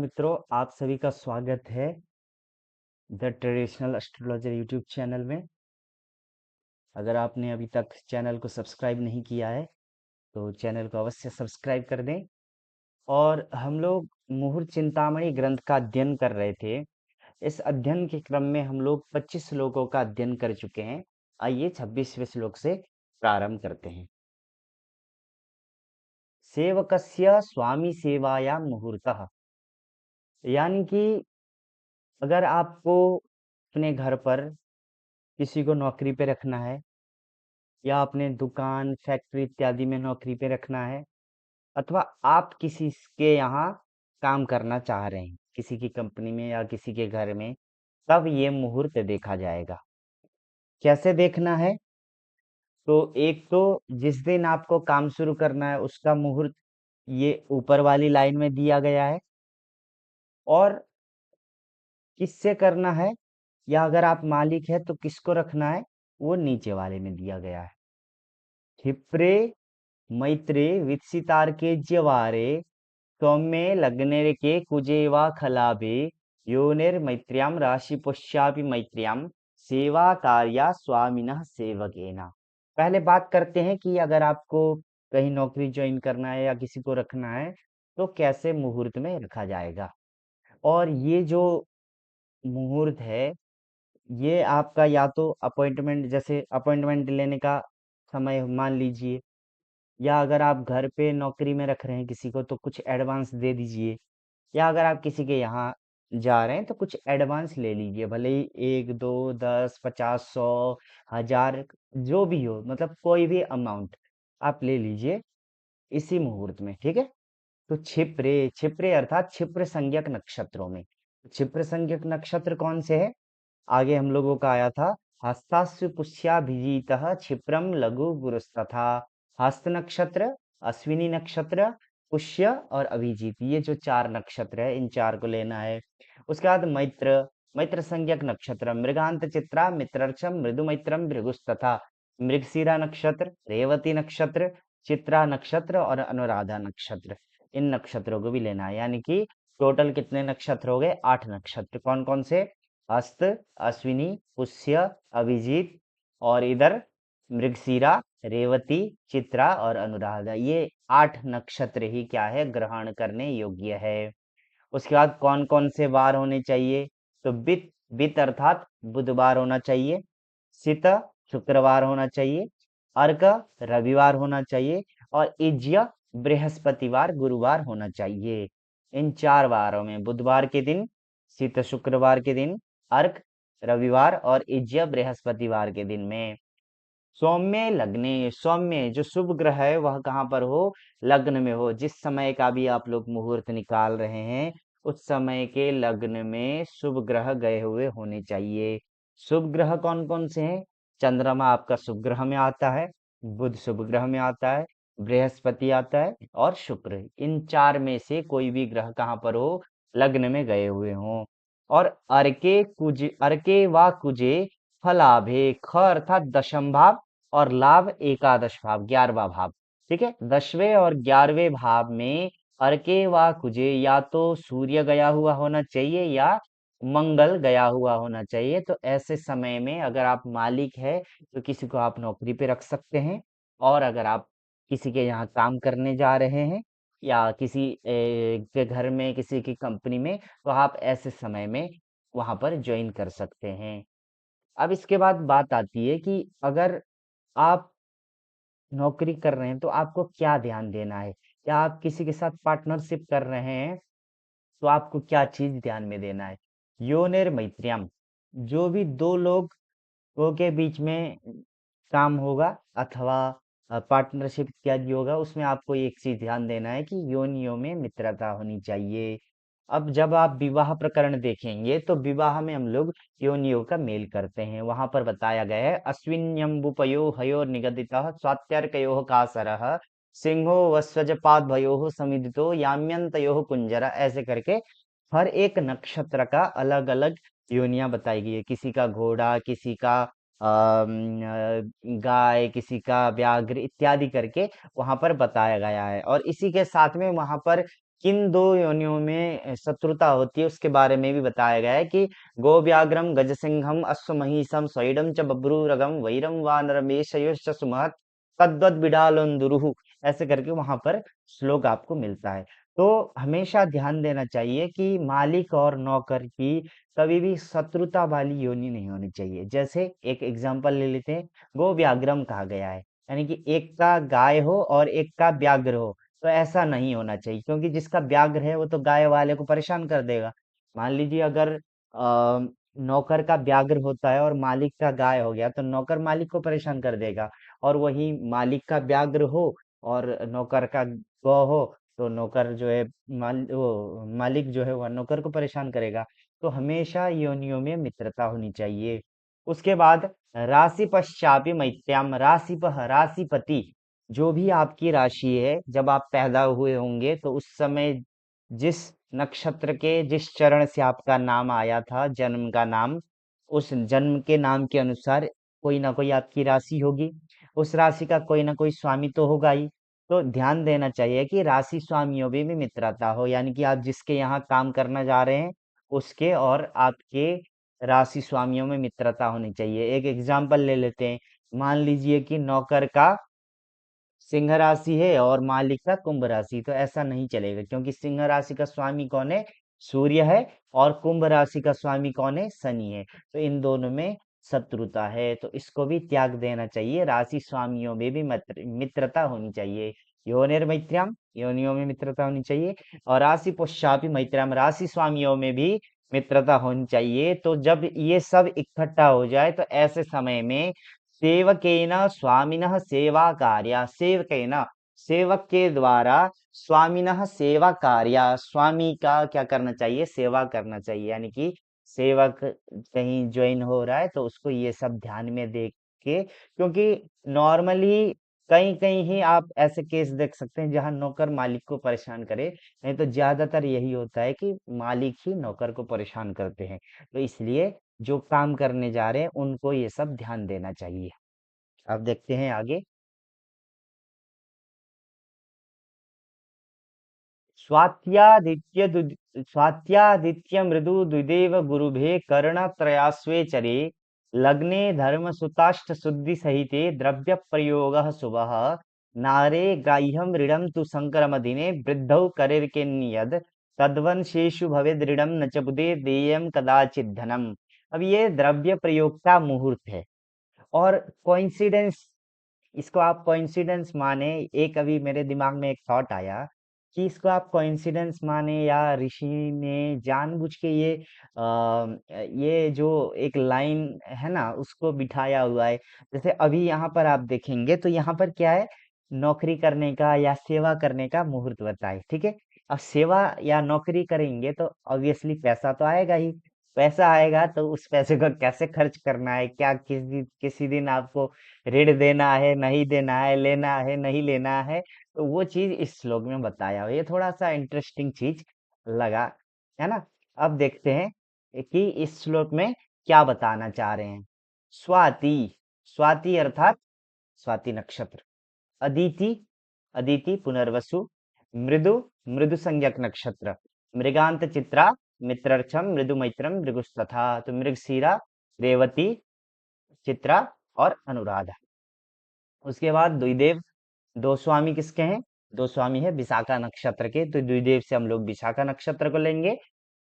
मित्रों, आप सभी का स्वागत है the traditional astrologer YouTube channel में। अगर आपने अभी तक चैनल को सब्सक्राइब नहीं किया है तो चैनल को अवश्य सब्सक्राइब कर दें। और हम लोग मुहूर्त चिंतामणि ग्रंथ का अध्ययन कर रहे थे। इस अध्ययन के क्रम में हम लोग 25 श्लोकों का अध्ययन कर चुके हैं। आइए 26वें श्लोक से प्रारंभ करते हैं। सेवकस्य स्वामी सेवायां मुहूर्तः, यानी कि अगर आपको अपने घर पर किसी को नौकरी पे रखना है या अपने दुकान फैक्ट्री इत्यादि में नौकरी पे रखना है, अथवा आप किसी के यहाँ काम करना चाह रहे हैं किसी की कंपनी में या किसी के घर में, तब ये मुहूर्त देखा जाएगा। कैसे देखना है? तो एक तो जिस दिन आपको काम शुरू करना है उसका मुहूर्त ये ऊपर वाली लाइन में दिया गया है, और किससे करना है या अगर आप मालिक है तो किसको रखना है वो नीचे वाले में दिया गया है। क्षिप्रे मैत्रे वित्सितार्के ज्यवारे सौम्ये लग्नेर के कुजे वा खलाभे योनिर मैत्र्याम राशि पुष्यापि मैत्र्याम सेवा कार्या स्वामिनः सेवकेना। पहले बात करते हैं कि अगर आपको कहीं नौकरी ज्वाइन करना है या किसी को रखना है तो कैसे मुहूर्त में रखा जाएगा। और ये जो मुहूर्त है ये आपका या तो अपॉइंटमेंट, जैसे अपॉइंटमेंट लेने का समय मान लीजिए, या अगर आप घर पे नौकरी में रख रहे हैं किसी को तो कुछ एडवांस दे दीजिए, या अगर आप किसी के यहाँ जा रहे हैं तो कुछ एडवांस ले लीजिए, भले ही 1 2 10 50 100 1000 जो भी हो, मतलब कोई भी अमाउंट आप ले लीजिए इसी मुहूर्त में, ठीक है। तो क्षिप्रे क्षिप्रे अर्थात क्षिप्र संज्ञक नक्षत्रों में। क्षिप्र संज्ञक नक्षत्र कौन से है? आगे हम लोगों का आया था, हस्तासु पुष्याभिजीतः क्षिप्रम लघु गुरुस्तथा। हस्त नक्षत्र, अश्विनी नक्षत्र, पुष्य और अभिजीत, ये जो 4 नक्षत्र है इन 4 को लेना है। उसके बाद मैत्र, मैत्र संज्ञक नक्षत्र मृगांत चित्रा मित्रर्क्षम मृदु मैत्रम भृगुस्तथा। मृगशिरा नक्षत्र, रेवती नक्षत्र, चित्रा नक्षत्र और अनुराधा नक्षत्र, इन नक्षत्रों को भी लेना है। यानी कि टोटल कितने नक्षत्र हो गए? 8 नक्षत्र। कौन कौन से? हस्त, अश्विनी, पुष्य, अभिजीत और इधर मृगशिरा, रेवती, चित्रा और अनुराधा, ये 8 नक्षत्र ही क्या है? ग्रहण करने योग्य है। उसके बाद कौन कौन से वार होने चाहिए? तो बित, बित अर्थात बुधवार होना चाहिए, सित शुक्रवार होना चाहिए, अर्क रविवार होना चाहिए और इज्य बृहस्पतिवार गुरुवार होना चाहिए। इन 4 वारों में बुधवार के दिन, सित शुक्रवार के दिन, अर्क रविवार और इज्य बृहस्पतिवार के दिन में। सौम्य लग्ने, सौम्य जो शुभ ग्रह है वह कहाँ पर हो? लग्न में हो। जिस समय का भी आप लोग मुहूर्त निकाल रहे हैं उस समय के लग्न में शुभ ग्रह गए हुए होने चाहिए। शुभ ग्रह कौन कौन से हैं? चंद्रमा आपका शुभ ग्रह में आता है, बुध शुभ ग्रह में आता है, बृहस्पति आता है और शुक्र। इन 4 में से कोई भी ग्रह कहाँ पर हो? लग्न में गए हुए हों। और अर्के कुज, अर्के व कुजे फलाभे, ख अर्थात दशम भाव और लाभ एकादश भाव 11वां भाव, ठीक है। 10वें और 11वें भाव में अर्के व कुजे या तो सूर्य गया हुआ होना चाहिए या मंगल गया हुआ होना चाहिए। तो ऐसे समय में अगर आप मालिक है तो किसी को आप नौकरी पे रख सकते हैं, और अगर आप किसी के यहाँ काम करने जा रहे हैं या किसी के घर में किसी की कंपनी में, तो आप ऐसे समय में वहां पर ज्वाइन कर सकते हैं। अब इसके बाद बात आती है कि अगर आप नौकरी कर रहे हैं तो आपको क्या ध्यान देना है, या आप किसी के साथ पार्टनरशिप कर रहे हैं तो आपको क्या चीज ध्यान में देना है। योनिर मैत्र्याम, जो भी 2 लोगों के बीच में काम होगा अथवा पार्टनरशिप इत्यादि होगा, उसमें आपको एक चीज ध्यान देना है कि योनियों में मित्रता होनी चाहिए। अब जब आप विवाह प्रकरण देखेंगे तो विवाह में हम लोग योनियों का मेल करते हैं। वहां पर बताया गया है, अश्विन्यम्बुपयो हयो निगदितः स्वात्यर्कयोः कासरः सिंहो वस्वजपाद भयो समिदितो याम्यंतयो कुंजरा, ऐसे करके हर एक नक्षत्र का अलग अलग योनियां बताई गई है। किसी का घोड़ा, किसी का गाय, किसी का व्याघ्र इत्यादि करके वहां पर बताया गया है। और इसी के साथ में वहां पर किन दो योनियों में शत्रुता होती है उसके बारे में भी बताया गया है कि गो व्याघ्रम गजसिंहम अश्वमहिषम स्वैरम च बभ्रूरगम वैरम वानरमेशयोश्च सुमहत तद्वद बिडालंदुरुहु, ऐसे करके वहां पर श्लोक आपको मिलता है। तो हमेशा ध्यान देना चाहिए कि मालिक और नौकर की कभी भी शत्रुता वाली योनि नहीं होनी चाहिए। जैसे एक एग्जांपल ले लेते हैं, गो व्याघ्रम कहा गया है, यानी कि एक का गाय हो और एक का व्याघ्र हो, तो ऐसा नहीं होना चाहिए, क्योंकि जिसका व्याघ्र है वो तो गाय वाले को परेशान कर देगा। मान लीजिए अगर नौकर का व्याघ्र होता है और मालिक का गाय हो गया, तो नौकर मालिक को परेशान कर देगा। और वही मालिक का व्याघ्र हो और नौकर का गौ हो, तो नौकर जो है मालिक जो है वह नौकर को परेशान करेगा। तो हमेशा योनियों में मित्रता होनी चाहिए। उसके बाद राशि पश्चापि मैत्र्याम, राशिपति, जो भी आपकी राशि है, जब आप पैदा हुए होंगे तो उस समय जिस नक्षत्र के जिस चरण से आपका नाम आया था, जन्म का नाम, उस जन्म के नाम के अनुसार कोई ना कोई आपकी राशि होगी। उस राशि का कोई ना कोई स्वामी तो होगा ही। तो ध्यान देना चाहिए कि राशि स्वामियों में भी मित्रता हो, यानी कि आप जिसके यहाँ काम करना जा रहे हैं उसके और आपके राशि स्वामियों में मित्रता होनी चाहिए। एक एग्जाम्पल ले लेते हैं, मान लीजिए कि नौकर का सिंह राशि है और मालिक का कुंभ राशि, तो ऐसा नहीं चलेगा, क्योंकि सिंह राशि का स्वामी कौन है? सूर्य है। और कुंभ राशि का स्वामी कौन है? शनि है। तो इन दोनों में शत्रुता है, तो इसको भी त्याग देना चाहिए। राशि स्वामियों में भी मित्रता होनी चाहिए। योनिर्मैत्र्याम, योनियों में मित्रता होनी चाहिए। और राशि पुष्यापि मैत्र्याम, राशि स्वामियों में भी मित्रता होनी चाहिए। तो जब ये सब इकट्ठा हो जाए तो ऐसे समय में सेवकेन स्वामिनः सेवा कार्या, सेवकेन, सेवक के द्वारा, स्वामिनः सेवा कार्या, स्वामी का क्या करना चाहिए? सेवा करना चाहिए। यानी कि सेवक कहीं ज्वाइन हो रहा है तो उसको ये सब ध्यान में देख के, क्योंकि नॉर्मली कहीं कहीं ही आप ऐसे केस देख सकते हैं जहां नौकर मालिक को परेशान करे, नहीं तो ज्यादातर यही होता है कि मालिक ही नौकर को परेशान करते हैं। तो इसलिए जो काम करने जा रहे हैं उनको ये सब ध्यान देना चाहिए। अब देखते हैं आगे। स्वात्यादित्य स्वात्यादित्य मृदु द्विदेव गुरुभे कर्णत्रयास्वे चरे, लग्ने धर्म सुताष्ट शुद्धि सहिते द्रव्य प्रयोग शुभः, नारे ग्राह्यम ऋणम तु संक्रमदिने वृद्धौ करेर्केन्यद, तद्वंशेषु भवेद ऋणम न च बुधे देयम कदाचित् धनम। अब ये द्रव्य प्रयोग का मुहूर्त है। और कोइंसिडेंस, इसको आप कोइंसिडेंस माने, एक अभी मेरे दिमाग में एक थॉट आया कि इसको आप कोइंसिडेंस माने या ऋषि ने जानबूझ के ये जो एक लाइन है ना उसको बिठाया हुआ है। जैसे अभी यहाँ पर आप देखेंगे तो यहाँ पर क्या है? नौकरी करने का या सेवा करने का मुहूर्त बताए, ठीक है। अब सेवा या नौकरी करेंगे तो ऑब्वियसली पैसा तो आएगा ही। पैसा आएगा तो उस पैसे को कैसे खर्च करना है, क्या किसी किसी दिन आपको ऋण देना है, नहीं देना है, लेना है, नहीं लेना है, तो वो चीज इस श्लोक में बताया हुआ है। ये थोड़ा सा इंटरेस्टिंग चीज लगा, है ना। अब देखते हैं कि इस श्लोक में क्या बताना चाह रहे हैं। स्वाति, स्वाति अर्थात स्वाति नक्षत्र। अदिति, अदिति पुनर्वसु। मृदु, मृदु संज्ञक नक्षत्र। मृगांत चित्रा, मित्रर्क्षम, मृदु मैत्रम, मृगुस्तथा। तो मृगशीरा, रेवती, चित्रा और अनुराधा। उसके बाद द्विदेव, दो स्वामी किसके हैं? दो स्वामी है विशाखा नक्षत्र के, तो द्विदेव से हम लोग विशाखा नक्षत्र को लेंगे।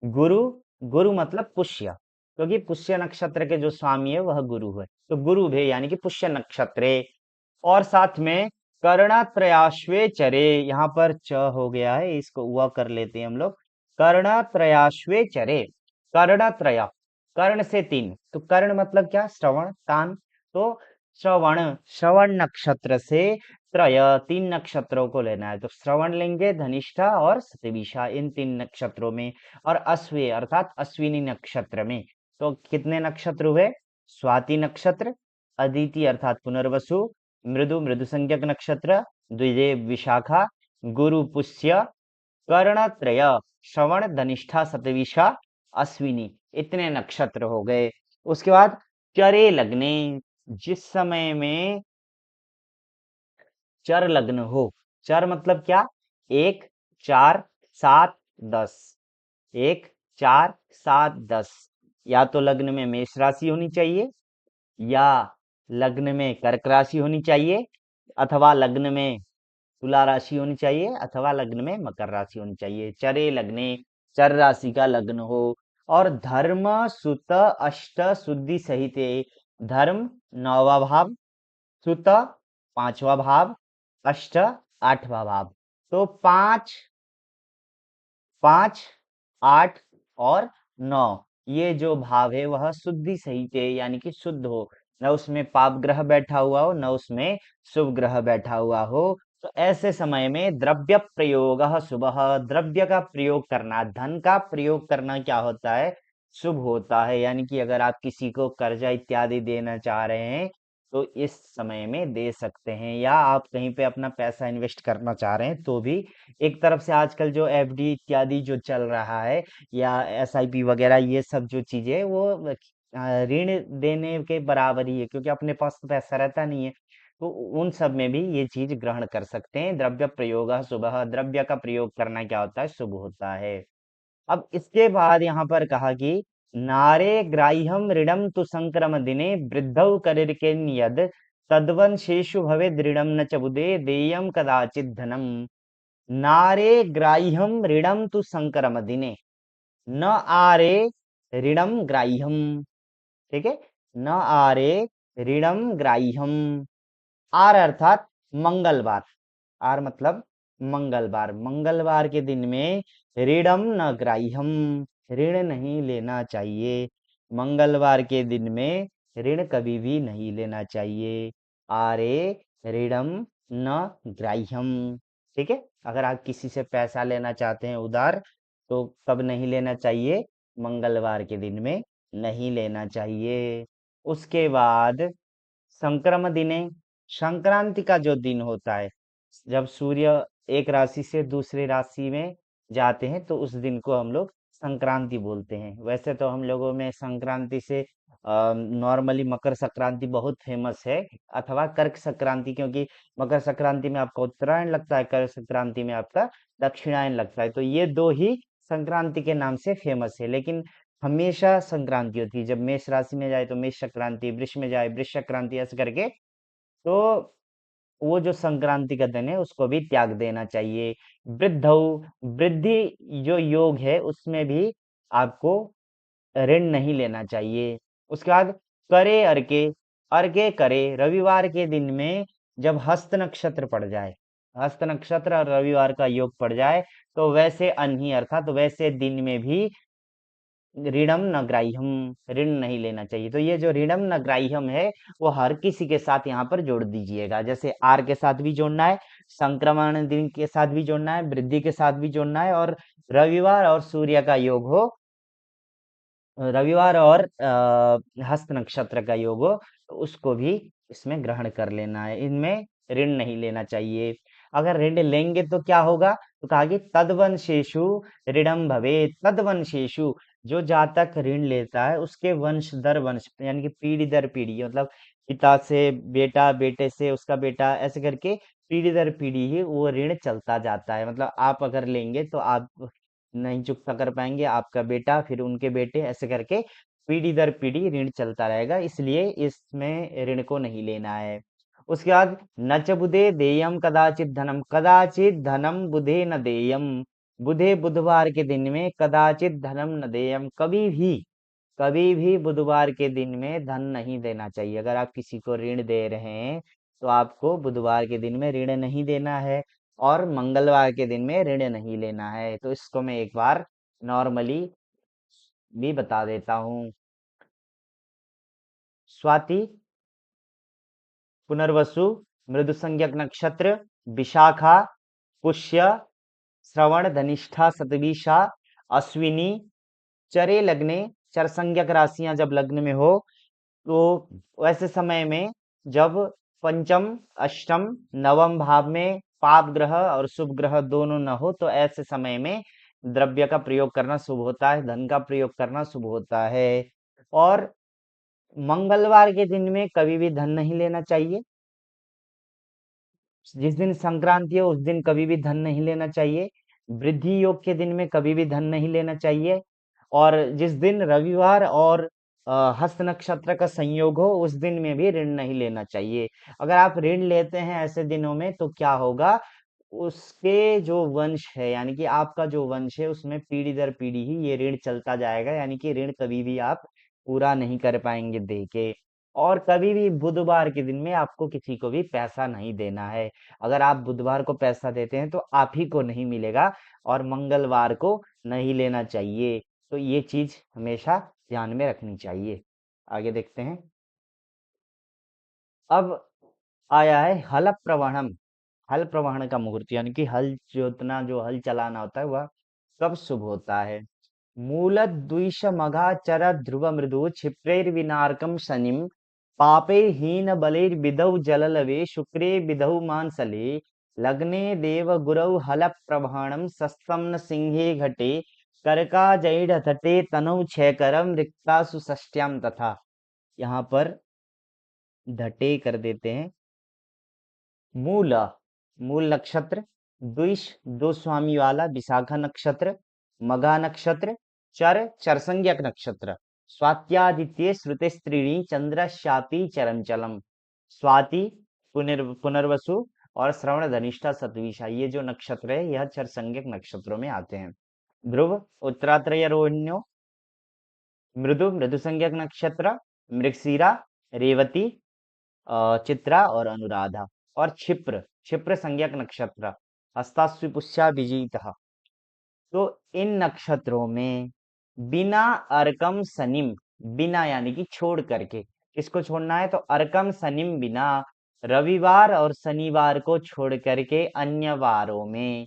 गुरु, गुरु मतलब पुष्य, क्योंकि पुष्य नक्षत्र के जो स्वामी है वह गुरु है, तो गुरु भे यानी कि पुष्य नक्षत्रे। और साथ में कर्णात्रयाश्वे चरे, यहाँ पर च हो गया है, इसको वह कर लेते हैं हम लोग। कर्णात्रयाश्वे चरे, कर्णत्रय, कर्ण से तीन, तो कर्ण मतलब क्या? श्रवण, कान। तो श्रवण, श्रवण नक्षत्र से त्रय, तीन नक्षत्रों को लेना है, तो श्रवण लेंगे, धनिष्ठा और शतभिषा, इन तीन नक्षत्रों में। और अश्वे अर्थात अश्विनी नक्षत्र में। तो कितने नक्षत्र हुए? स्वाति नक्षत्र, अदिति अर्थात पुनर्वसु, मृदु, मृदु संज्ञक नक्षत्र, द्विदेव विशाखा, गुरु पुष्य, कर्णत्रय, श्रवण, धनिष्ठा, शतभिषा, अश्विनी, इतने नक्षत्र हो गए। उसके बाद चरे लग्ने, जिस समय में चर लग्न हो। चर मतलब क्या? एक, चार, 7 10, 1 4 7 10। या तो लग्न में मेष राशि होनी चाहिए, या लग्न में कर्क राशि होनी चाहिए, अथवा लग्न में तुला राशि होनी चाहिए, अथवा लग्न में मकर राशि होनी चाहिए। चरे लग्ने, चर राशि का लग्न हो, और धर्म सुत अष्ट शुद्धि सहित। धर्म 9वां भाव, सुत 5वां भाव, अष्ट 8वां भाव। तो 5 5 8 और 9, ये जो भाव है वह शुद्धि सहित है, यानी कि शुद्ध हो, न उसमें पाप ग्रह बैठा हुआ हो, न उसमें शुभ ग्रह बैठा हुआ हो। तो ऐसे समय में द्रव्य प्रयोग शुभ, द्रव्य का प्रयोग करना, धन का प्रयोग करना क्या होता है, शुभ होता है। यानी कि अगर आप किसी को कर्जा इत्यादि देना चाह रहे हैं तो इस समय में दे सकते हैं, या आप कहीं पे अपना पैसा इन्वेस्ट करना चाह रहे हैं तो भी एक तरफ से आजकल जो एफडी इत्यादि जो चल रहा है, या एसआईपी वगैरह, ये सब जो चीजें वो ऋण देने के बराबर ही है, क्योंकि अपने पास तो पैसा रहता नहीं है। तो उन सब में भी ये चीज ग्रहण कर सकते हैं। द्रव्य प्रयोग शुभ, द्रव्य का प्रयोग करना क्या होता है, शुभ होता है। अब इसके बाद यहाँ पर कहा कि नारे ग्राह्यम ऋणम तु संक्रम दिने वृद्धौ करिर्केन यद तद्वंशेषु भवे दृढ़म न च बुधे देयम कदाचित धनम। नारे ग्राह्यम ऋणम तु संक्रम दिने, न आरे ऋणम ग्राह्यम। ठीक है, न आरे ऋणम ग्राह्यम। आर अर्थात मंगलवार, आर मतलब मंगलवार, मंगलवार के दिन में ऋणम न ग्राह्यम, ऋण नहीं लेना चाहिए। मंगलवार के दिन में ऋण कभी भी नहीं लेना चाहिए। आरे ऋणम न ग्राह्यम। ठीक है, अगर आप किसी से पैसा लेना चाहते हैं उधार, तो कब नहीं लेना चाहिए, मंगलवार के दिन में नहीं लेना चाहिए। उसके बाद संक्रम दिने, संक्रांति का जो दिन होता है, जब सूर्य एक राशि से दूसरी राशि में जाते हैं, तो उस दिन को हम लोग संक्रांति बोलते हैं। वैसे तो हम लोगों में संक्रांति से नॉर्मली मकर संक्रांति बहुत फेमस है, अथवा कर्क संक्रांति, क्योंकि मकर संक्रांति में आपका उत्तरायण लगता है, कर्क संक्रांति में आपका दक्षिणायन लगता है। तो ये दो ही संक्रांति के नाम से फेमस है। लेकिन हमेशा संक्रांति होती है, जब मेष राशि में जाए तो मेष संक्रांति, वृष में जाए वृष संक्रांति, ऐसे करके। तो वो जो संक्रांति का दिन है उसको भी त्याग देना चाहिए। वृद्धौ, वृद्धि जो योग है उसमें भी आपको ऋण नहीं लेना चाहिए। उसके बाद करे अर्के, अर्के करे, रविवार के दिन में जब हस्त नक्षत्र पड़ जाए, हस्त नक्षत्र और रविवार का योग पड़ जाए, तो वैसे अन्ही अर्थात वैसे दिन में भी ऋणम न ग्राह्यम, ऋण नहीं लेना चाहिए। तो ये जो ऋणम न ग्राह्यम है वो हर किसी के साथ यहाँ पर जोड़ दीजिएगा। जैसे आर के साथ भी जोड़ना है, संक्रमण दिन के साथ भी जोड़ना है, वृद्धि के साथ भी जोड़ना है, और रविवार और सूर्य का योग हो, रविवार और हस्त नक्षत्र का योग हो, तो उसको भी इसमें ग्रहण कर लेना है। इनमें ऋण नहीं लेना चाहिए। अगर ऋण लेंगे तो क्या होगा, तो कहा कि तद्वंशेषु ऋणम भवे। तद्वंशेषु, जो जातक ऋण लेता है उसके वंश दर वंश, यानी कि पीढ़ी दर पीढ़ी, मतलब पिता से बेटा, बेटे से उसका बेटा, ऐसे करके पीढ़ी दर पीढ़ी ही वो ऋण चलता जाता है। मतलब आप अगर लेंगे तो आप नहीं चुकता कर पाएंगे, आपका बेटा, फिर उनके बेटे, ऐसे करके पीढ़ी दर पीढ़ी ऋण चलता रहेगा। इसलिए इसमें ऋण को नहीं लेना है। उसके बाद न च बुधे देयम कदाचित धनम, कदाचित धनम बुधे न देयम। बुधे, बुधवार के दिन में, कदाचित धनम न देयम, कभी भी बुधवार के दिन में धन नहीं देना चाहिए। अगर आप किसी को ऋण दे रहे हैं तो आपको बुधवार के दिन में ऋण नहीं देना है, और मंगलवार के दिन में ऋण नहीं लेना है। तो इसको मैं एक बार नॉर्मली भी बता देता हूँ। स्वाति, पुनर्वसु, मृदु संज्ञक नक्षत्र, विशाखा, पुष्य, श्रवण, धनिष्ठा, शतभिषा, अश्विनी, चरे लग्ने, चर संज्ञक राशियां जब लग्न में हो, तो वैसे समय में जब पंचम, अष्टम, नवम भाव में पाप ग्रह और शुभ ग्रह दोनों न हो, तो ऐसे समय में द्रव्य का प्रयोग करना शुभ होता है, धन का प्रयोग करना शुभ होता है। और मंगलवार के दिन में कभी भी धन नहीं लेना चाहिए। जिस दिन संक्रांति हो उस दिन कभी भी धन नहीं लेना चाहिए। वृद्धि योग के दिन में कभी भी धन नहीं लेना चाहिए। और जिस दिन रविवार और हस्त नक्षत्र का संयोग हो उस दिन में भी ऋण नहीं लेना चाहिए। अगर आप ऋण लेते हैं ऐसे दिनों में तो क्या होगा, उसके जो वंश है यानी कि आपका जो वंश है उसमें पीढ़ी दर पीढ़ी ही ये ऋण चलता जाएगा, यानी कि ऋण कभी भी आप पूरा नहीं कर पाएंगे दे के। और कभी भी बुधवार के दिन में आपको किसी को भी पैसा नहीं देना है। अगर आप बुधवार को पैसा देते हैं तो आप ही को नहीं मिलेगा, और मंगलवार को नहीं लेना चाहिए। तो ये चीज हमेशा ध्यान में रखनी चाहिए। आगे देखते हैं। अब आया है हल प्रवहणम। हल प्रवहन का मुहूर्त यानी कि हल जोतना, जो हल चलाना होता है वह कब शुभ होता है। मूलद द्विष मघा चर ध्रुव मृदु क्षिप्रेर्विनार्कम शनिम पापे हीन बलेर विदौ जललवे शुक्रे विदौ मानसले लग्ने देव गुरौ हल प्रवहणम सस्तम सिंहे घटे करका जैढ़ तटे तनौ क्षयकरम रिक्तासु षष्ट्याम तथा। यहाँ पर धटे कर देते हैं। मूल, मूल नक्षत्र, द्विष दो स्वामी वाला विशाखा नक्षत्र, मघा नक्षत्र, चर चरसंज्ञक नक्षत्र, स्वात्यादित्य श्रुति स्त्रीणी चंद्रशापी चरंचलम। स्वाति, पुनर्वसु और श्रवण धनिष्ठा सतविशा, ये जो नक्षत्र है यह चरसंज्ञक नक्षत्रों में आते हैं। ध्रुव उत्तरात्रय रोहिण्यो, मृदु मृदु संज्ञक नक्षत्र, मृगशीरा, रेवती, चित्रा और अनुराधा। और क्षिप्र, क्षिप्र संज्ञक नक्षत्र, हस्ताश्वी पुष्या विजितः। तो इन नक्षत्रों में बिना अर्कम शनिम, बिना यानी कि छोड़ करके, किसको छोड़ना है तो अर्कम शनिम बिना, रविवार और शनिवार को छोड़ करके अन्य वारों में,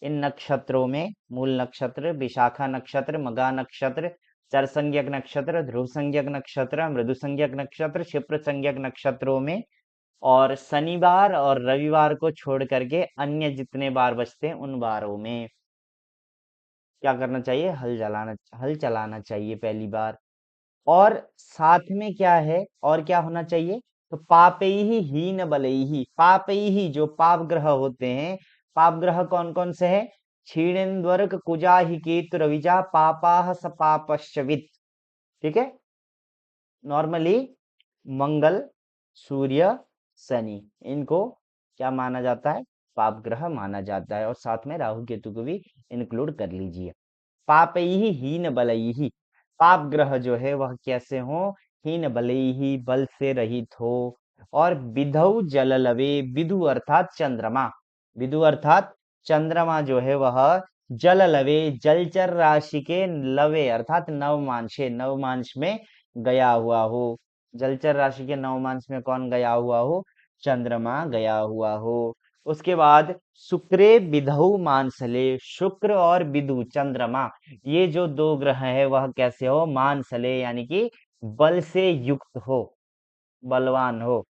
इन नक्षत्रों में मूल नक्षत्र, विशाखा नक्षत्र, मघा नक्षत्र, चर संज्ञक नक्षत्र, ध्रुव संज्ञक नक्षत्र, मृदु संज्ञक नक्षत्र, क्षिप्र संज्ञक नक्षत्रों में और शनिवार और रविवार को छोड़ करके अन्य जितने बार बचते हैं उन बारों में क्या करना चाहिए, हल चलाना चाहिए पहली बार। और साथ में क्या है, और क्या होना चाहिए तो पापई हीन बलई, पापई जो पाप ग्रह होते हैं, पाप ग्रह कौन कौन से हैं, क्षीणेन्द्वर्क कुजा ही केतु रविजा पापाह सपापश्चवित। ठीक है, नॉर्मली मंगल, सूर्य, शनि, इनको क्या माना जाता है, पाप ग्रह माना जाता है। और साथ में राहु केतु को भी इंक्लूड कर लीजिए। पापई हीन बलई, पाप ग्रह जो है वह कैसे हो, हीन बलई, बल से रहित हो। और विधौ जललवे, विदु अर्थात चंद्रमा, विदु अर्थात चंद्रमा जो है वह जल लवे, जलचर राशि के लवे अर्थात नवमांशे, नवमांश में गया हुआ हो। जलचर राशि के नवमांश में कौन गया हुआ हो, चंद्रमा गया हुआ हो। उसके बाद शुक्रे विधौ मानसले, शुक्र और विदु चंद्रमा, ये जो दो ग्रह है वह कैसे हो, मानसले यानी कि बल से युक्त हो, बलवान हो।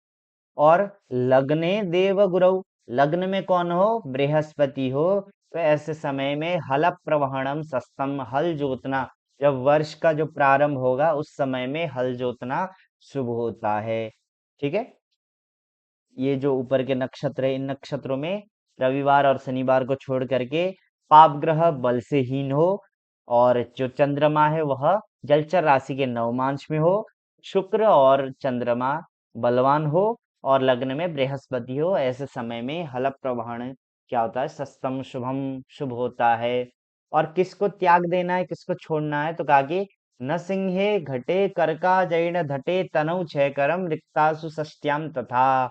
और लग्ने देव गुरु, लग्न में कौन हो, बृहस्पति हो। तो ऐसे समय में हल प्रवहणम सस्तम, हल जोतना, जब वर्ष का जो प्रारंभ होगा उस समय में हल जोतना शुभ होता है। ठीक है, ये जो ऊपर के नक्षत्र है इन नक्षत्रों में रविवार और शनिवार को छोड़ करके पाप ग्रह बल से हीन हो, और जो चंद्रमा है वह जलचर राशि के नवमांश में हो, शुक्र और चंद्रमा बलवान हो, और लग्न में बृहस्पति हो। ऐसे समय में हल प्रवहण क्या होता है, सस्तम शुभम, शुभ होता है। और किसको त्याग देना है, किसको छोड़ना है तो कहा कि न सिंहे घटे करका जैन धटे तनौ क्षय करम रिक्तासु षष्ट्याम तथा।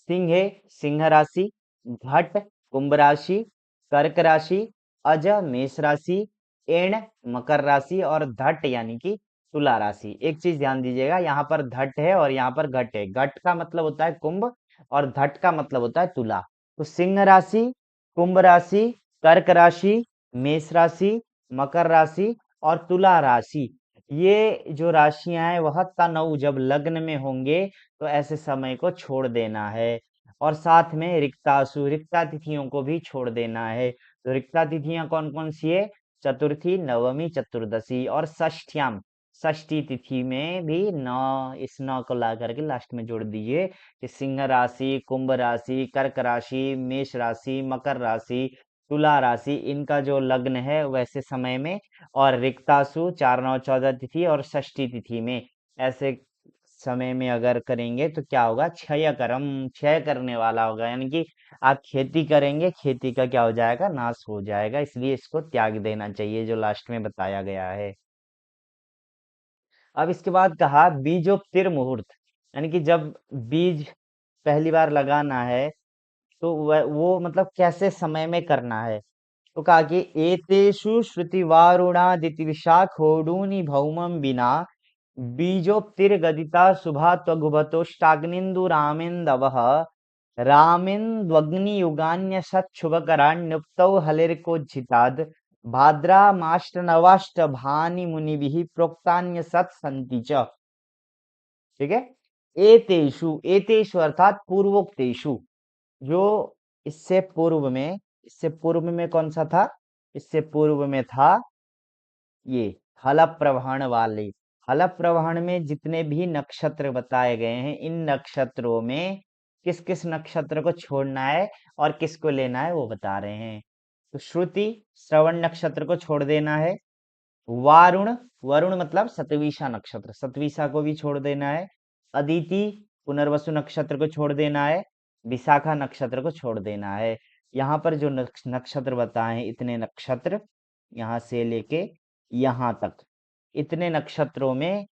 सिंह है सिंह राशि, घट कुंभ राशि, कर्क राशि, अज मेष राशि, एण मकर राशि और धट यानी कि तुला राशि। एक चीज ध्यान दीजिएगा, यहाँ पर धट है और यहाँ पर घट है। घट का मतलब होता है कुंभ और धट का मतलब होता है तुला। तो सिंह राशि, कुंभ राशि, कर्क राशि, मेष राशि, मकर राशि और तुला राशि, ये जो राशियां हैं वह तनऊ जब लग्न में होंगे तो ऐसे समय को छोड़ देना है। और साथ में रिक्तासु, रिक्ता तिथियों को भी छोड़ देना है। तो रिक्ता तिथियां कौन कौन सी है, चतुर्थी, नवमी, चतुर्दशी और षष्ठ्याम, षष्ठी तिथि में भी नौ, इस नौ को ला करके लास्ट में जोड़ दीजिए कि सिंह राशि, कुंभ राशि, कर्क राशि, मेष राशि, मकर राशि, तुला राशि, इनका जो लग्न है वैसे समय में, और रिक्तासु 4 9 14 तिथि और षष्ठी तिथि में, ऐसे समय में अगर करेंगे तो क्या होगा, क्षय कर्म, क्षय करने वाला होगा, यानी कि आप खेती करेंगे, खेती का क्या हो जाएगा, नाश हो जाएगा, इसलिए इसको त्याग देना चाहिए, जो लास्ट में बताया गया है। अब इसके बाद कहा बीजोपतिर मुहूर्त, यानी कि जब बीज पहली बार लगाना है तो वो मतलब कैसे समय में करना है। तो कहा कि एतेषु श्रुतिवारुणादिति विशाखोडूनि भौमं विना बीजोक्तिर्गदिता शुभा त्वगुभतोष्टाग्निन्दु रामेन्दवः रामेन्द्वग्नियुगान्यसच्छुभकराण्युक्तौ हलिर्कोज्झिताद् भाद्रामाष्टनवाष्टभानि मुनिभिः प्रोक्तान्यसत् सन्ति च। ठीक है। एतेषु, एतेषु अर्थात पूर्वोक्तेषु, जो इससे पूर्व में कौन सा था, इससे पूर्व में था ये हल प्रवहण वाले। हल प्रवहण में जितने भी नक्षत्र बताए गए हैं, इन नक्षत्रों में किस किस नक्षत्र को छोड़ना है और किसको लेना है वो बता रहे हैं। तो श्रुति, श्रवण नक्षत्र को छोड़ देना है। वारुण, वरुण मतलब सतविशा नक्षत्र, सतविशा को भी छोड़ देना है। अदिति, पुनर्वसु नक्षत्र को छोड़ देना है। विशाखा नक्षत्र को छोड़ देना है। यहाँ पर जो नक्षत्र बताए हैं, इतने नक्षत्र यहाँ से लेके यहाँ तक, इतने नक्षत्रों में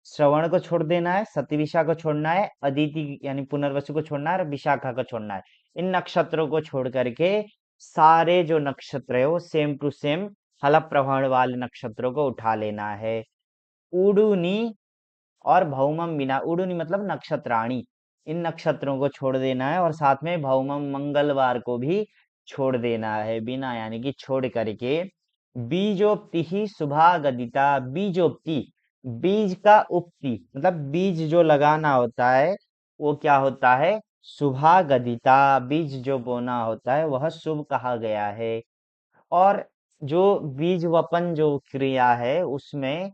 श्रवण को छोड़ देना है, सतविशा को छोड़ना है, अदिति यानी पुनर्वसु को छोड़ना है और विशाखा को छोड़ना है। इन नक्षत्रों को छोड़ करके सारे जो नक्षत्र है वो सेम टू सेम हल प्रवहण वाले नक्षत्रों को उठा लेना है। उडुनी और भौमम बिना, उडुनी मतलब नक्षत्राणी, इन नक्षत्रों को छोड़ देना है और साथ में भौमम मंगलवार को भी छोड़ देना है, बिना यानी कि छोड़ करके। बीजोक्ति ही शुभा गदिता, बीजोक्ति, बीज का उक्ति मतलब बीज जो लगाना होता है वो क्या होता है, शुभा गदिता, बीज जो बोना होता है वह शुभ कहा गया है। और जो बीज वपन जो क्रिया है उसमें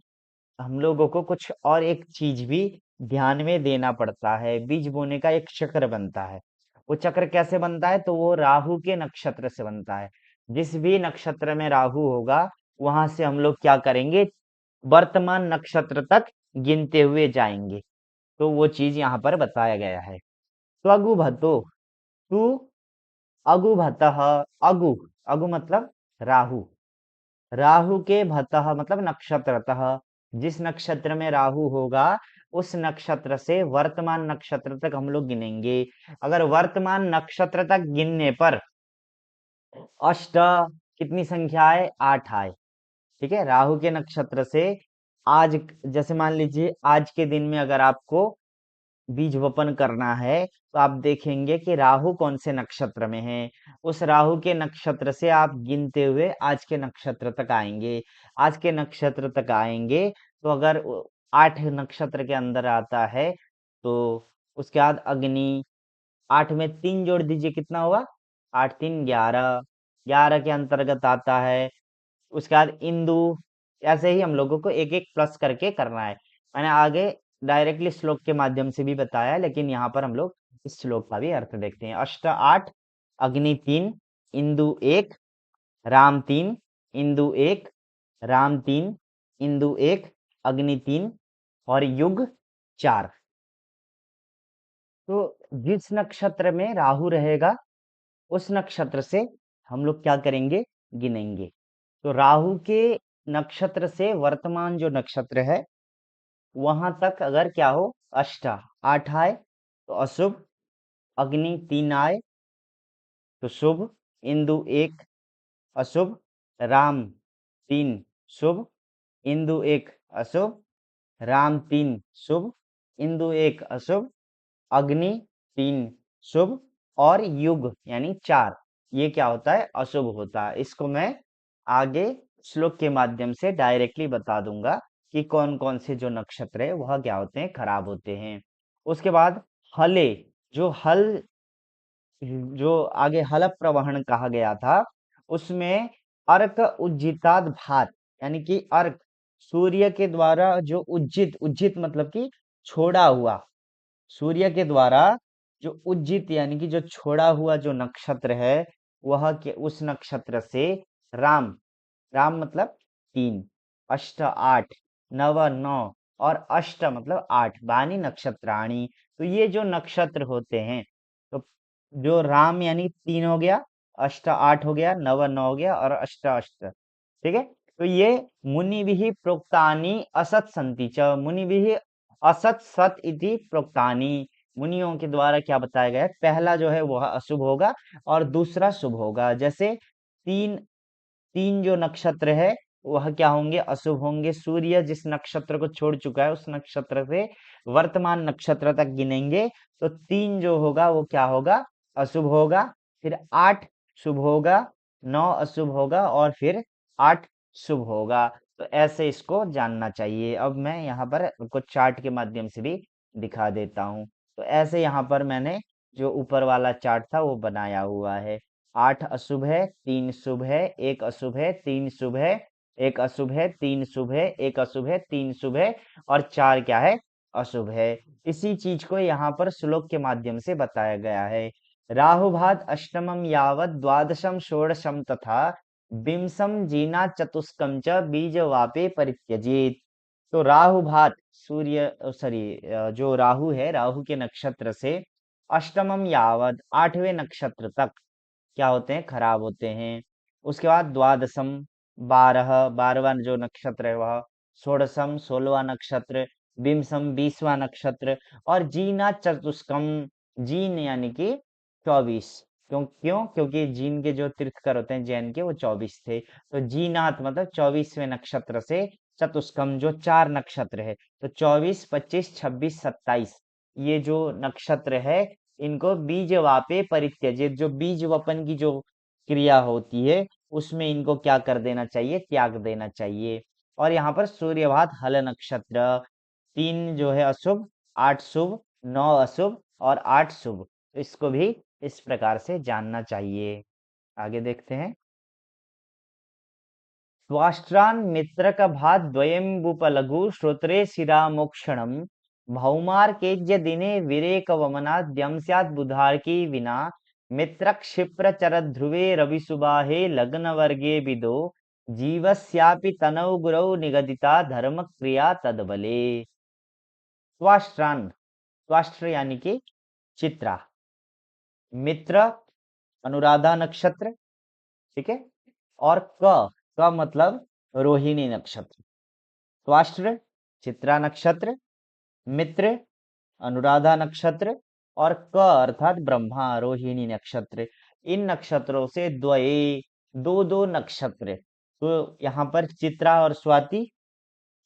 हम लोगों को कुछ और एक चीज भी ध्यान में देना पड़ता है। बीज बोने का एक चक्र बनता है। वो चक्र कैसे बनता है, तो वो राहु के नक्षत्र से बनता है। जिस भी नक्षत्र में राहु होगा वहां से हम लोग क्या करेंगे, वर्तमान नक्षत्र तक गिनते हुए जाएंगे। तो वो चीज यहाँ पर बताया गया है। त्वगुभतो, तू अगुभतः, अगु, अगु मतलब राहु, राहु के भतः मतलब नक्षत्रतः, जिस नक्षत्र में राहु होगा उस नक्षत्र से वर्तमान नक्षत्र तक हम लोग गिनेंगे। अगर वर्तमान नक्षत्र तक गिनने पर अष्ट कितनी संख्या है, 8 आए। ठीक है, राहु के नक्षत्र से आज, जैसे मान लीजिए आज के दिन में अगर आपको बीज वपन करना है तो आप देखेंगे कि राहु कौन से नक्षत्र में है, उस राहु के नक्षत्र से आप गिनते हुए आज के नक्षत्र तक आएंगे। आज के नक्षत्र तक आएंगे तो अगर 8 नक्षत्र के अंदर आता है तो उसके बाद अग्नि, 8 में 3 जोड़ दीजिए कितना हुआ, 8 3 11, 11 के अंतर्गत आता है। उसके बाद इंदु, ऐसे ही हम लोगों को एक एक प्लस करके करना है। मैंने आगे डायरेक्टली श्लोक के माध्यम से भी बताया, लेकिन यहाँ पर हम लोग इस श्लोक का भी अर्थ देखते हैं। अष्ट 8, अग्नि 3, इंदु 1, राम 3, इंदु 1, राम 3, इंदु 1, अग्नि 3 और युग 4। तो जिस नक्षत्र में राहु रहेगा उस नक्षत्र से हम लोग क्या करेंगे, गिनेंगे। तो राहु के नक्षत्र से वर्तमान जो नक्षत्र है वहां तक अगर क्या हो, अष्ट 8 आए तो अशुभ, अग्नि 3 आए तो शुभ, इंदु 1 अशुभ, राम 3 शुभ, इंदु 1 अशुभ, राम 3 शुभ, इंदु 1 अशुभ, अग्नि 3 शुभ और युग यानी 4, ये क्या होता है, अशुभ होता है। इसको मैं आगे श्लोक के माध्यम से डायरेक्टली बता दूंगा कि कौन कौन से जो नक्षत्र है वह क्या होते हैं, खराब होते हैं। उसके बाद हले, जो हल, जो आगे हल प्रवहन कहा गया था उसमें अर्क उज्जिताद भात, यानी कि अर्क सूर्य के द्वारा जो उज्जित, उज्जित मतलब कि छोड़ा हुआ, सूर्य के द्वारा जो उज्जित यानी कि जो छोड़ा हुआ जो नक्षत्र है उस नक्षत्र से राम, राम मतलब 3, अष्ट 8, नव 9 और अष्ट मतलब 8 बानी नक्षत्राणी। तो ये जो नक्षत्र होते हैं, तो जो राम यानी 3 हो गया, अष्ट 8 हो गया, नव 9 हो गया और अष्ट अष्ट, ठीक है। तो ये मुनिभिः प्रोक्तानि असत् सन्ति च, मुनिभिः असत् सत् इति प्रोक्तानि, मुनियों के द्वारा क्या बताया गया है, पहला जो है वह अशुभ होगा और दूसरा शुभ होगा। जैसे तीन तीन जो नक्षत्र है वह क्या होंगे, अशुभ होंगे। सूर्य जिस नक्षत्र को छोड़ चुका है उस नक्षत्र से वर्तमान नक्षत्र तक गिनेंगे, तो 3 जो होगा वो क्या होगा, अशुभ होगा। फिर 8 शुभ होगा, 9 अशुभ होगा और फिर 8 शुभ होगा। तो ऐसे इसको जानना चाहिए। अब मैं यहाँ पर कुछ चार्ट के माध्यम से भी दिखा देता हूँ। तो ऐसे यहाँ पर मैंने जो ऊपर वाला चार्ट था वो बनाया हुआ है। 8 अशुभ है, 3 शुभ है, 1 अशुभ है, 3 शुभ है, 1 अशुभ है, 3 शुभ है, 1 अशुभ है, 3 शुभ है और 4 क्या है, अशुभ है। इसी चीज को यहाँ पर श्लोक के माध्यम से बताया गया है। राहुभात अष्टमम यावत द्वादशम षोडशम तथा विंशम जीना चतुष्कम च बीजवापे परित्यजेत। तो राहुभात सूर्य सॉरी जो राहु है, राहु के नक्षत्र से अष्टमम यावत 8वें नक्षत्र तक क्या होते हैं, खराब होते हैं। उसके बाद द्वादशम 12वां जो नक्षत्र है वह, षोडशम 16वां नक्षत्र, विंशम 20वां नक्षत्र और जीना चतुष्कम, जीन यानी कि 24। क्यों क्योंकि जीन के जो तीर्थकर होते हैं जैन के वो 24 थे। तो जीनात मतलब 24वें नक्षत्र से चतुष्कम जो 4 नक्षत्र है, तो 24 25 26 27 ये जो नक्षत्र है इनको बीज वापे परित्यजित, जो बीज वपन की जो क्रिया होती है उसमें इनको क्या कर देना चाहिए, त्याग देना चाहिए। और यहाँ पर सूर्यभात हल नक्षत्र 3 जो है अशुभ, 8 शुभ, 9 अशुभ और 8 शुभ, तो इसको भी इस प्रकार से जानना चाहिए। आगे देखते हैं। त्वाष्ट्रान् मित्रक भात द्वयम्बुपलघु श्रोत्रे शिरामोक्षणम् भौमार्केज्य दिने विरेकवमनाद्यं स्यात् बुधार्की विना मित्रक क्षिप्र चरध्रुवे रविसुबाहे लग्नवर्गे विदो जीवस्यापि तनौ गुरौ निगदिता धर्म क्रिया तद्बले। त्वाष्ट्रान्, त्वाष्ट्र यानी कि चित्रा, मित्र अनुराधा नक्षत्र, ठीक है, और क मतलब रोहिणी नक्षत्र। त्वाष्ट्र चित्रा नक्षत्र, मित्र अनुराधा नक्षत्र और क अर्थात ब्रह्मा रोहिणी नक्षत्र। इन नक्षत्रों से द्वये दो दो नक्षत्र, तो यहाँ पर चित्रा और स्वाति,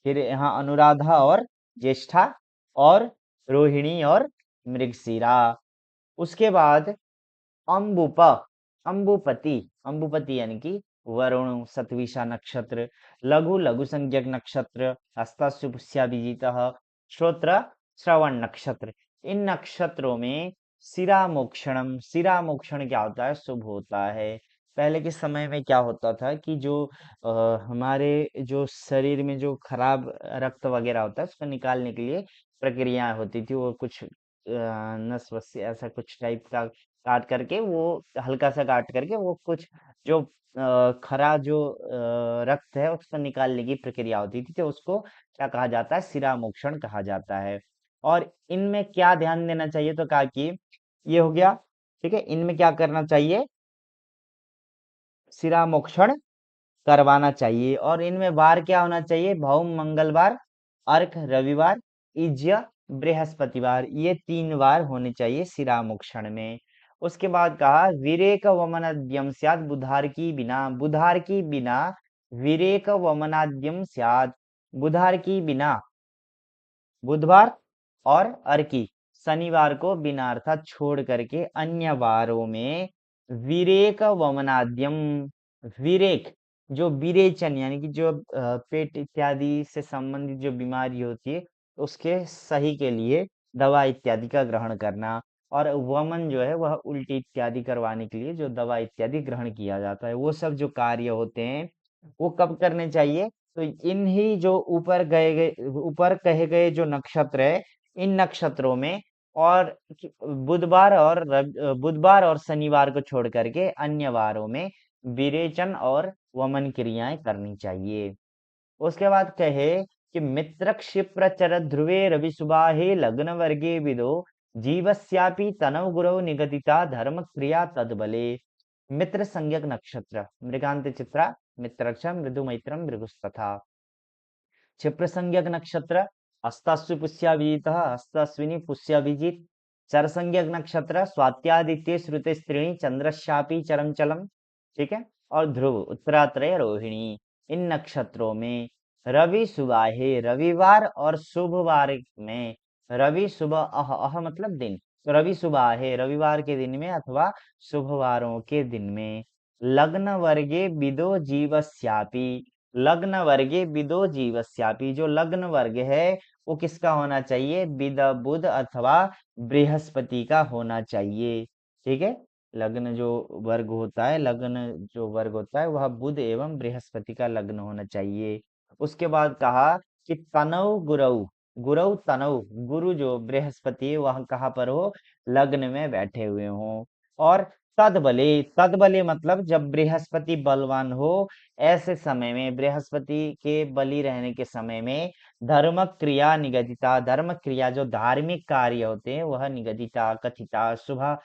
फिर यहाँ अनुराधा और ज्येष्ठा और रोहिणी और मृगशिरा। उसके बाद अंबुप, अंबुपति, अंबुपति यानी कि वरुण सतविषा नक्षत्र, लघु लघु संज्ञक नक्षत्र, हस्तासु पुष्याभिजितः, श्रोत्र श्रवण नक्षत्र। इन नक्षत्रों में सिरा मोक्षणम, सिरा मोक्षण क्या होता है, शुभ होता है। पहले के समय में क्या होता था कि जो हमारे जो शरीर में जो खराब रक्त वगैरह होता है उसको निकालने के लिए प्रक्रिया होती थी। वो कुछ नस वस से ऐसा कुछ टाइप का काट करके, वो हल्का सा काट करके वो कुछ जो खरा जो रक्त है उसको निकालने की प्रक्रिया होती थी, तो उसको क्या कहा जाता है, सिरा मोक्षण कहा जाता है। और इनमें क्या ध्यान देना चाहिए, तो कहा कि ये हो गया, ठीक है, इनमें क्या करना चाहिए, सिरा मोक्षण करवाना चाहिए। और इनमें वार क्या होना चाहिए, भौम मंगलवार, अर्क रविवार, इज्य बृहस्पतिवार, ये 3 वार होने चाहिए सिरा मोक्षण में। उसके बाद कहा विरेक वमनाद्यम स्यात् बुधार की बिना, बुधार की बिना विरेक वमनाद्यम स्यात्, बुधार की बिना बुधवार और अर्की शनिवार को बिना अर्थात छोड़ करके अन्य वारों में विरेक वमनाद्यम, विरेक जो विरेचन यानी कि जो पेट इत्यादि से संबंधित जो बीमारी होती है उसके सही के लिए दवा इत्यादि का ग्रहण करना, और वमन जो है वह उल्टी इत्यादि करवाने के लिए जो दवा इत्यादि ग्रहण किया जाता है, वो सब जो कार्य होते हैं वो कब करने चाहिए, तो इन ही जो ऊपर कहे गए जो नक्षत्र है इन नक्षत्रों में और बुधवार और शनिवार को छोड़ करके अन्य वारों में विरेचन और वमन क्रियाएं करनी चाहिए। उसके बाद कहे कि मित्र क्षिप्र चर ध्रुवे रवि सुबाहे लग्न वर्गे विदो जीवस्यापि तनव गुरौ निगदिता धर्म क्रिया तद्बले। मित्र संज्ञक नक्षत्र मृगांत चित्रा मित्रक्षम मृदु मैत्रम मृगुस्तथा। क्षिप्र संज्ञक नक्षत्र हस्ताश्वि पुष्याभिजितः हस्ताश्विनी पुष्याभिजित। चर संज्ञक नक्षत्र स्वात्यादित्य श्रुते स्त्रीणी चंद्रशापी चरम चलम। ठीक है। और ध्रुव उत्तरात्रय रोहिणी। इन नक्षत्रों में रवि सुबाहे रविवार और शुभवार में रवि सुबह अह मतलब दिन, तो रवि सुबाहे रविवार के दिन में अथवा शुभवारों के दिन में लग्न वर्गे विदो जीवस्यापि। लग्न वर्गे विदो जीवस्यापि, जो लग्न वर्ग है वो किसका होना चाहिए? विद बुध अथवा बृहस्पति का होना चाहिए। ठीक है। लग्न जो वर्ग होता है, लग्न जो वर्ग होता है वह बुध एवं बृहस्पति का लग्न होना चाहिए। उसके बाद कहा कि तनव गुरु, गुरु तनव, गुरु जो बृहस्पति है वह कहाँ पर हो? लग्न में बैठे हुए हो। और तदबले, तदबले मतलब जब बृहस्पति बलवान हो, ऐसे समय में बृहस्पति के बली रहने के समय में धर्म क्रिया निगदिता, धर्म क्रिया जो धार्मिक कार्य होते हैं वह निगदिता कथिता शुभ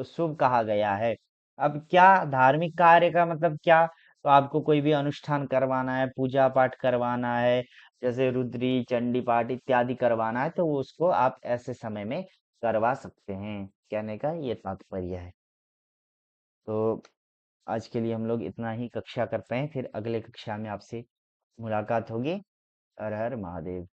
शुभ कहा गया है। अब क्या धार्मिक कार्य का मतलब क्या? तो आपको कोई भी अनुष्ठान करवाना है, पूजा पाठ करवाना है, जैसे रुद्री चंडी पाठ इत्यादि करवाना है, तो वो उसको आप ऐसे समय में करवा सकते हैं, कहने का ये तात्पर्य है। तो आज के लिए हम लोग इतना ही कक्षा करते हैं, फिर अगले कक्षा में आपसे मुलाकात होगी। हर हर महादेव।